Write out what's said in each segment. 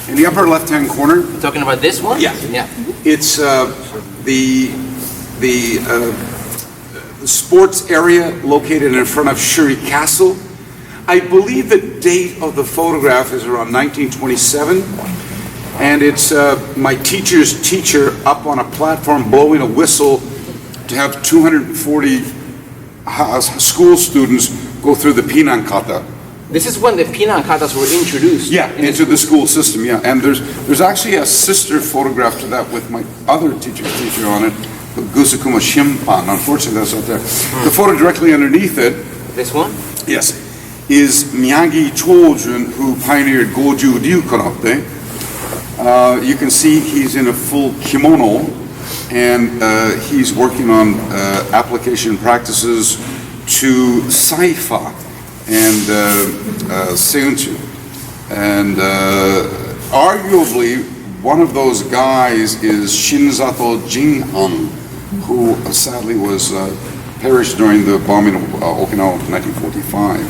In the upper left-hand corner. You're talking about this one? Yeah. Yeah. It's the sports area located in front of Shuri Castle. I believe the date of the photograph is around 1927, and it's my teacher's teacher up on a platform blowing a whistle to have 240 school students go through the pinan kata. This is when the pinan katas were introduced. Yeah, into the school system, yeah. And there's actually a sister photograph to that with my other teacher's teacher on it, Gusukuma Shimpan. Unfortunately, that's not there. The photo directly underneath it. This one? Yes. Is Miyagi Chojun, who pioneered Goju Ryu Karate. You can see he's in a full kimono, and he's working on application practices to Saifa and Seunchu. And arguably, one of those guys is Shinzato Jinhan, who sadly was perished during the bombing of Okinawa in 1945.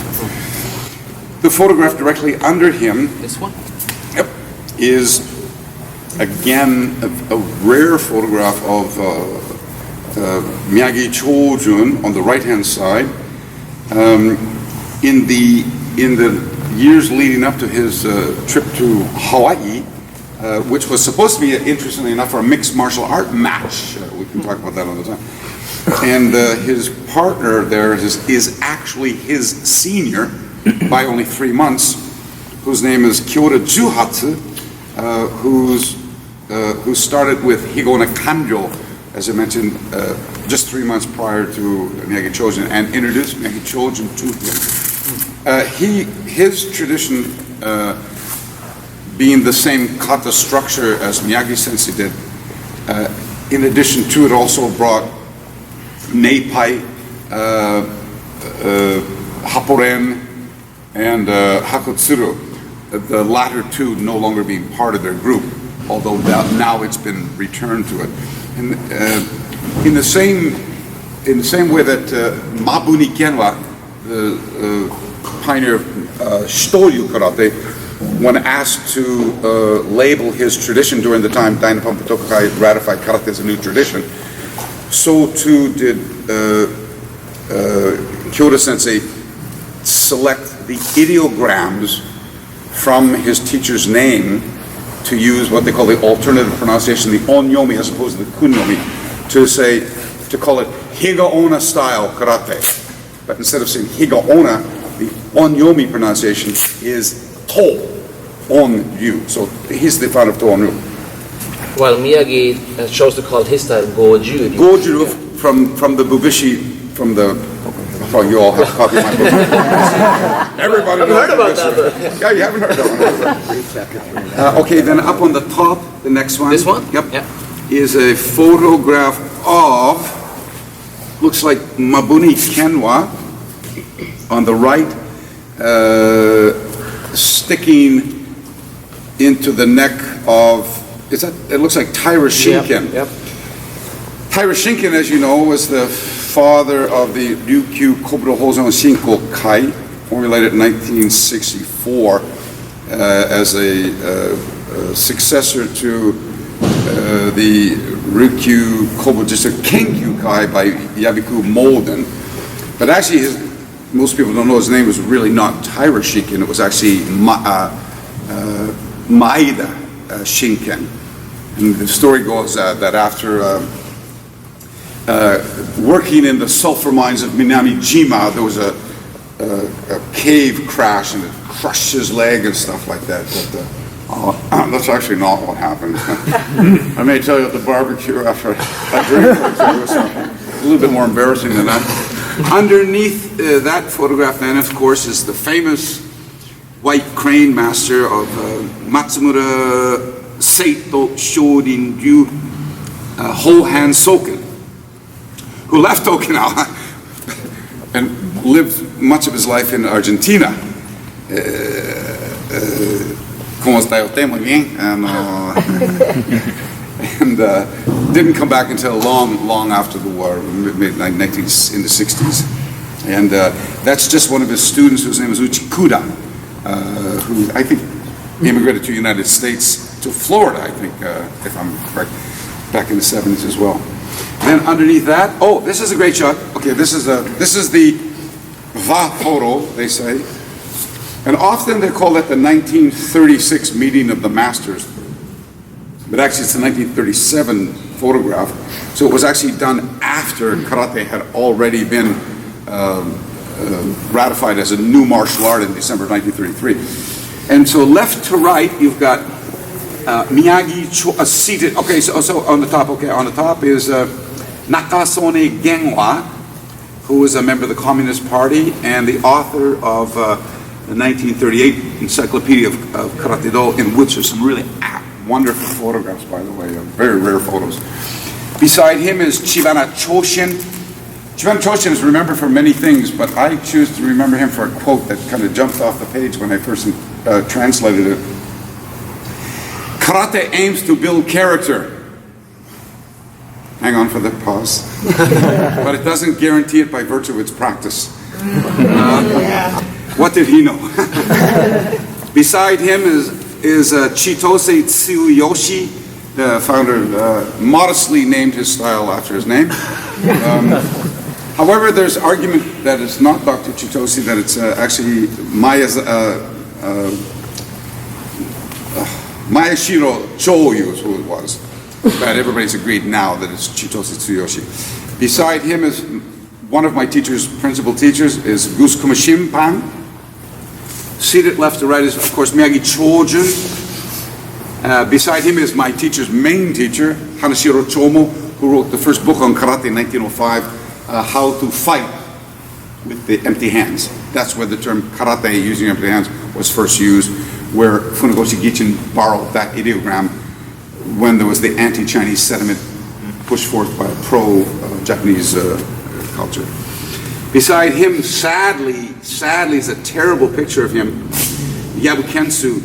The photograph directly under him, this one? Yep, is again a rare photograph of Miyagi Chojun on the right-hand side. In the years leading up to his trip to Hawaii, which was supposed to be, interestingly enough, for a mixed martial art match. We can talk about that another time. And his partner there is actually his senior by only 3 months, whose name is Kyoda Juhatsu, who started with Higona Kanjo, as I mentioned, just 3 months prior to Miyagi Chojun, and introduced Miyagi Chojun to him. His tradition, being the same kata structure as Miyagi Sensei did, in addition to it also brought Neipai, Haporen, and Hakutsuru, the latter two no longer being part of their group, although now it's been returned to it. And in the same way that Mabuni Kenwa, the pioneer of Shitoryu Karate, when asked to label his tradition during the time Dainapan Tokukai ratified karate as a new tradition, so too did Kyoda Sensei select the ideograms from his teacher's name to use what they call the alternative pronunciation, the onyomi as opposed to the kunyomi, to call it Higaonna style karate. But instead of saying Higaonna, the onyomi pronunciation is To On-ryu. So he's the founder of To On-ryu. Well, Miyagi chose to call his style Goju. Goju from the Bubishi, from the. Oh, you all have copied my book. Everybody knows heard about that. Yeah, you haven't heard that one. Okay, then up on the top, the next one. This one? Yep. Yeah. Is a photograph of, looks like Mabuni Kenwa on the right, sticking into the neck of, it looks like Tyra Shinken. Yep. Tyra Shinken, as you know, was the father of the Ryukyu Koburo Hozon Shinko Kai, formulated in 1964 as a successor to the Ryukyu Kobo District Kenkyu Kai by Yabiku Molden. But actually, most people don't know his name was really not Tyra Shinken, it was actually Maeda Shinken. And the story goes that after working in the sulfur mines of Minami-jima, there was a cave crash and it crushed his leg and stuff like that. But that's actually not what happened. I may tell you at the barbecue after I drink, it was a little bit more embarrassing than that. Underneath that photograph then, of course, is the famous white crane master of Matsumura Seito Shorin Ryu Hohan Soken, who left Okinawa and lived much of his life in Argentina. Como está usted? Muy bien. And didn't come back until long after the war, in the 60s. And that's just one of his students whose name is Uchikuda, who I think immigrated to the United States, to Florida, I think, if I'm correct, back in the 70s as well. Then underneath that, oh, this is a great shot. Okay, this is the Va photo, they say. And often they call it the 1936 meeting of the masters. But actually it's a 1937 photograph. So it was actually done after karate had already been ratified as a new martial art in December of 1933. And so left to right, you've got Miyagi seated. Okay, so on the top is Nakasone Genwa, who was a member of the Communist Party and the author of the 1938 Encyclopedia of Karate Do, in which there's some really wonderful photographs, by the way, very rare photos. Beside him is Chibana Choshin. Chibana Choshin is remembered for many things, but I choose to remember him for a quote that kind of jumped off the page when I first translated it. Karate aims to build character. Hang on for the pause. But it doesn't guarantee it by virtue of its practice. What did he know? Beside him is Chitose Tsuyoshi, the founder, modestly named his style after his name. However, there's argument that it's not Dr. Chitose, that it's actually Mayashiro Choyu is who it was. But everybody's agreed now that it's Chitose Tsuyoshi. Beside him is one of my teachers, principal teachers, is Gus Kumashimpan. Seated left to right is, of course, Miyagi Chojun. Beside him is my teacher's main teacher, Hanashiro Chomo, who wrote the first book on karate in 1905, How to Fight with the Empty Hands. That's where the term karate, using empty hands, was first used, where Funakoshi Gichin borrowed that ideogram when there was the anti-Chinese sentiment pushed forth by a pro-Japanese culture. Beside him, sadly is a terrible picture of him, Yabu Kensu.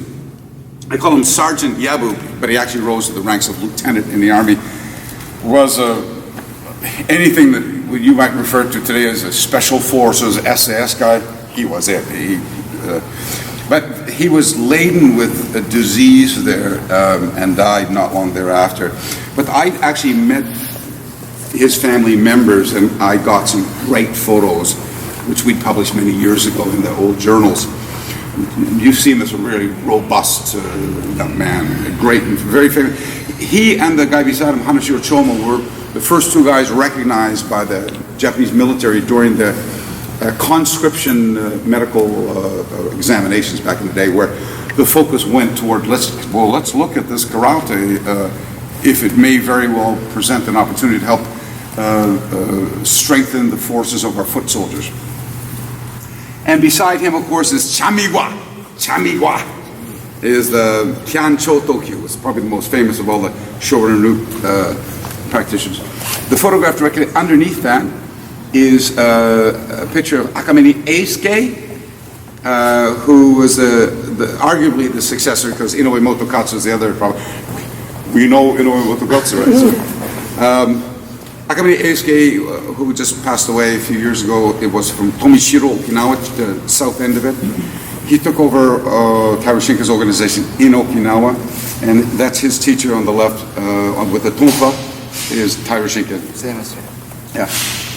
I call him Sergeant Yabu, but he actually rose to the ranks of lieutenant in the army. Was anything that you might refer to today as a special forces SAS guy. He was it. But he was laden with a disease there and died not long thereafter. But I actually met his family members, and I got some great photos, which we published many years ago in the old journals. You've seen this really robust young man, great, very famous. He and the guy beside him, Hanashiro Chomo, were the first two guys recognized by the Japanese military during the conscription medical examinations back in the day, where the focus went toward, let's look at this karate, if it may very well present an opportunity to help strengthen the forces of our foot soldiers. And beside him, of course, is Chamigwa. Chamigwa is the Kyan Chotokyu. It's probably the most famous of all the Shorin-ryu practitioners. The photograph directly underneath that is a picture of Akamine Eisuke, who was arguably the successor, because Inoue Motokatsu is the other. We know Inoue Motokatsu, right? So, Akamine Eisuke, who just passed away a few years ago, it was from Tomishiro, Okinawa, the south end of it. He took over Tyra Shinken's organization in Okinawa, and that's his teacher on the left, with the tonfa, is Tyra Shinken. Yeah.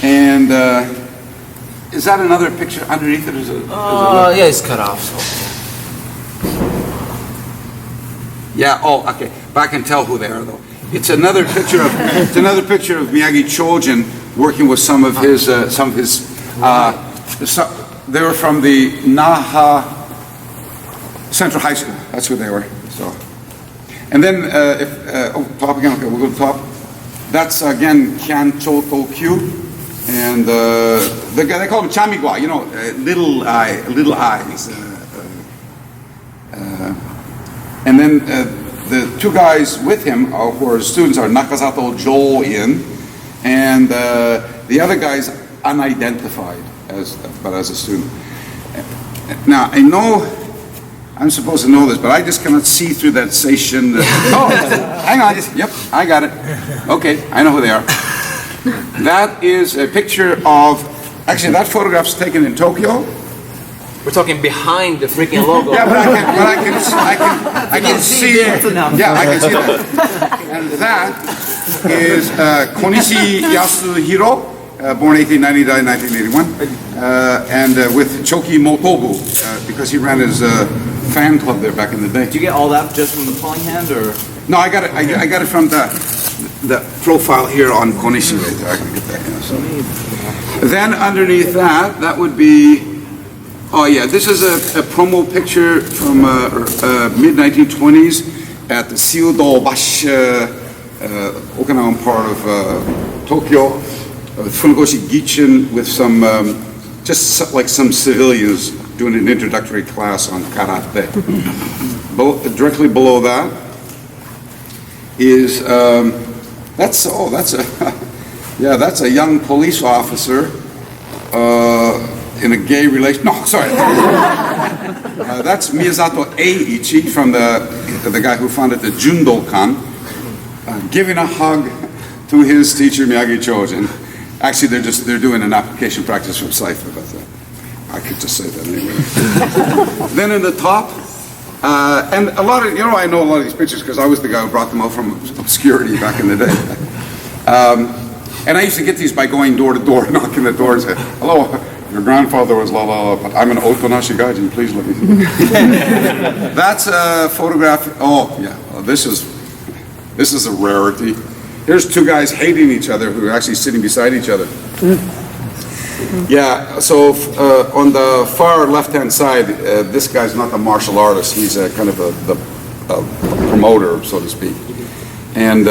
And is that another picture underneath it? Yeah, it's cut off. So. Yeah. Oh, okay. But I can tell who they are, though. It's another picture of Miyagi Chojun working with some of his. They were from the Naha Central High School. That's who they were. So, and then top again. Okay, we'll go to top. That's again Kyan Chotokyu, and they call him Chamigwa. You know, little eyes. And then the two guys with him who are students are Nakasato Jo-in, and the other guy's unidentified but as a student. Now I know I'm supposed to know this, but I just cannot see through that SEISHIN. Oh, hang on. Yep, I got it. Okay, I know who they are. That is a picture of, actually that photograph's taken in Tokyo, We're talking behind the freaking logo. Yeah, but I can see it. Yeah, I can see that. And that is Konishi Yasuhiro, born 1890, died 1981, and with Choki Motobu, because he ran his fan club there back in the day. Did you get all that just from the pulling hand, or? No, I got it from the profile here on Konishi right there. I can get that. Yeah, so. Then underneath that would be. Oh yeah, this is a promo picture from mid-1920s at the Seido-bashi, Okinawan part of Tokyo, Funagoshi Gichin with some, like some civilians doing an introductory class on karate. Directly below that is, that's a young police officer in a gay relation. No, sorry. That's Miyazato Eiichi from the guy who founded the Jundokan, giving a hug to his teacher Miyagi Chojin. Actually, they're doing an application practice from Cypher, but I could just say that anyway. Then in the top, and a lot of I know a lot of these pictures because I was the guy who brought them out from obscurity back in the day. And I used to get these by going door to door, knocking the door and say, "Hello. Your grandfather was la la la, but I'm an Otonashi Gaijin, please let me see." That's a photograph. Oh yeah, this is a rarity. Here's two guys hating each other who are actually sitting beside each other. Yeah, so on the far left-hand side, this guy's not the martial artist. He's kind of the promoter, so to speak. And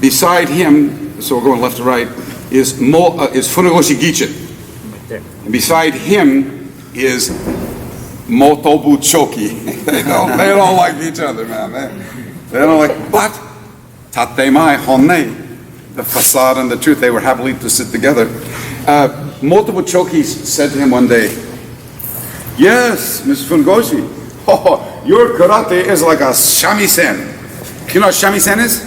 beside him, so we're going left to right, is Funagoshi Gichin. And beside him is Motobu Choki. they don't like each other, man. They don't like, but Tatemai Honne, the facade and the truth, they were happily to sit together. Motobu Choki said to him one day, "Yes, Mr. Funagoshi, your karate is like a shamisen." You know what shamisen is?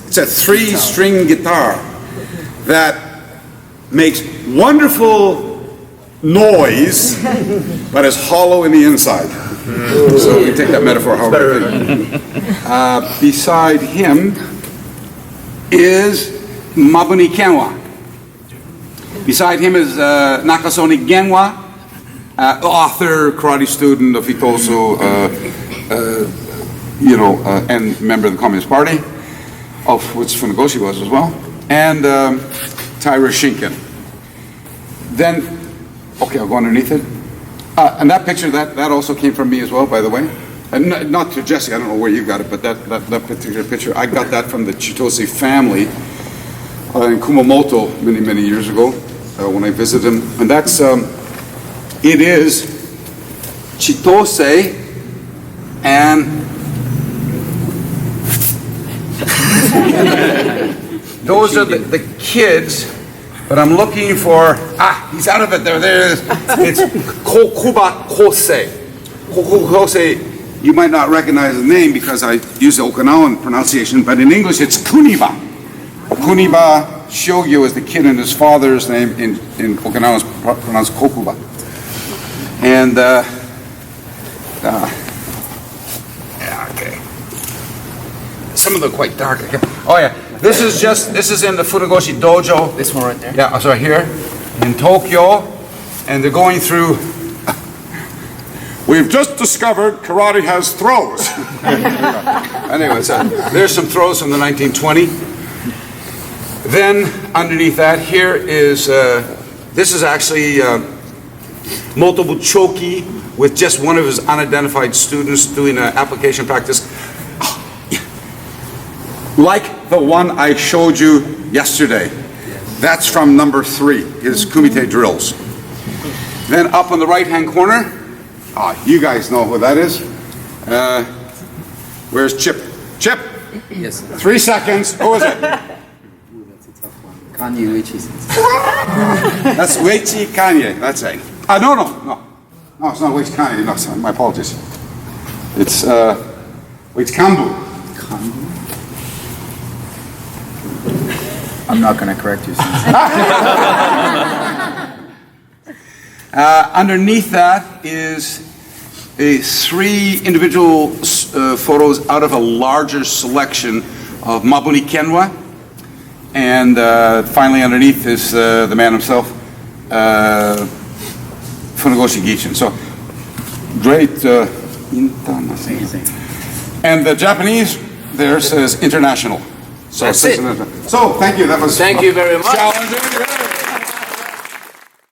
It's a 3-string guitar that makes wonderful noise, but is hollow in the inside. So we take that metaphor however we think. Beside him is Mabuni Kenwa. Beside him is Nakasone Genwa, author, karate student of Itosu, and member of the Communist Party, of which Funagoshi was as well, and Tyra Shinken. Then, okay, I'll go underneath it. And that picture, that also came from me as well, by the way. And not to Jesse, I don't know where you got it, but that particular picture, I got that from the Chitose family in Kumamoto many, many years ago when I visited them. And that's, it is Chitose and those are the kids, but I'm looking for, he's out of it there, there it is. It's Kokuba Kosei. Kokuba Kosei, you might not recognize the name because I use the Okinawan pronunciation, but in English it's Kuniba. Kuniba Shogyo is the kid and his father's name, in Okinawan is pronounced Kokuba. And, yeah, okay. Some of them are quite dark. Oh yeah, this is in the Funagoshi Dojo. This one right there? Yeah, so here in Tokyo, and they're going through, we've just discovered karate has throws. Anyway, so there's some throws from the 1920. Then underneath that here is, this is actually Motobu Choki with just one of his unidentified students doing an application practice. Like the one I showed you yesterday. That's from number 3, his Kumite drills. Then up on the right-hand corner, you guys know who that is. Where's Chip? Chip? Yes. 3 seconds. Who is it? That's a tough one. Kanye Uechi. That's Uechi Kanye. That's it. No, it's not Uechi Kanye. No, sorry, my apologies. It's Uechi Kambu. I'm not going to correct you. Underneath that is three individual photos out of a larger selection of Mabuni Kenwa. And finally underneath is the man himself, Funagoshi Gichin. So great. Amazing. And the Japanese there says international. So That's it. So thank you. That was Thank you very much. challenging.